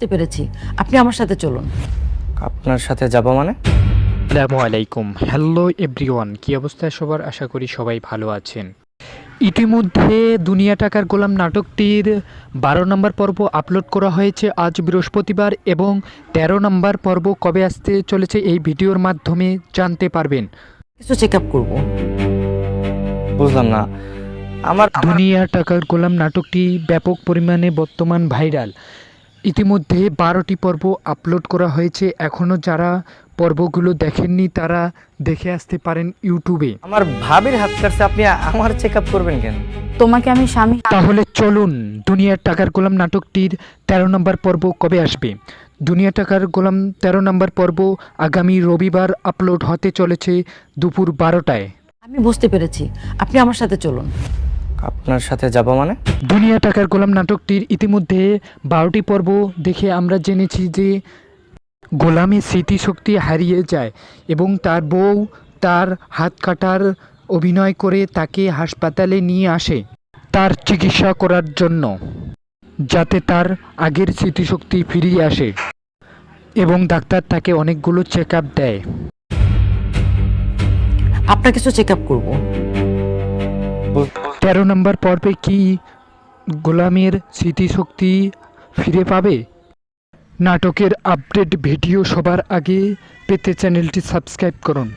বুঝতে পেরেছি, আপনি আমার সাথে চলুন। আপনার সাথে যাব মানে? আসসালামু আলাইকুম, হ্যালো এভরিওয়ান, কি অবস্থায় সবার? আশা করি সবাই ভালো আছেন। ইতিমধ্যে দুনিয়া টাকার গোলাম নাটকটির 12 নম্বর পর্ব আপলোড করা হয়েছে আজ বৃহস্পতিবার, এবং 13 নম্বর পর্ব কবে আসতে চলেছে এই ভিডিওর মাধ্যমে জানতে পারবেন। কিছু চেক আপ করবো। বুঝলাম না। আমার দুনিয়া টাকার গোলাম নাটকটি ব্যাপক পরিমাণে বর্তমান ভাইরাল। ইতিমধ্যে 12টি পর্ব আপলোড করা হয়েছে। এখনও যারা পর্বগুলো দেখেননি তারা দেখে আসতে পারেন ইউটিউবে। আমার ভাবির হাত কাটছে, আপনি আমার চেক আপ করবেন কেন? তোমাকে আমি স্বামী তাহলে চলুন, দুনিয়ার টাকার গোলাম নাটকটির 13 নম্বর পর্ব কবে আসবে? দুনিয়া টাকার গোলাম 13 নম্বর পর্ব আগামী রবিবার আপলোড হতে চলেছে দুপুর 12টায়। আমি বুঝতে পেরেছি, আপনি আমার সাথে চলুন। আপনার সাথে যাব মানে? দুনিয়া টাকার গোলাম নাটকটির ইতিমধ্যে 12টি পর্ব দেখে আমরা জেনেছি যে গোলামের স্মৃতিশক্তি হারিয়ে যায় এবং তার বউ তার হাত কাটার অভিনয় করে তাকে হাসপাতালে নিয়ে আসে তার চিকিৎসা করার জন্য, যাতে তার আগের স্মৃতিশক্তি ফিরিয়ে আসে, এবং ডাক্তার তাকে অনেকগুলো চেক আপ দেয়। আপনার কিছু চেক আপ করবো। 13 নম্বর পর্বে কি গোলামের স্মৃতিশক্তি ফিরে পাবে? নাটকের আপডেট ভিডিও সবার আগে পেতে চ্যানেলটি সাবস্ক্রাইব করুন।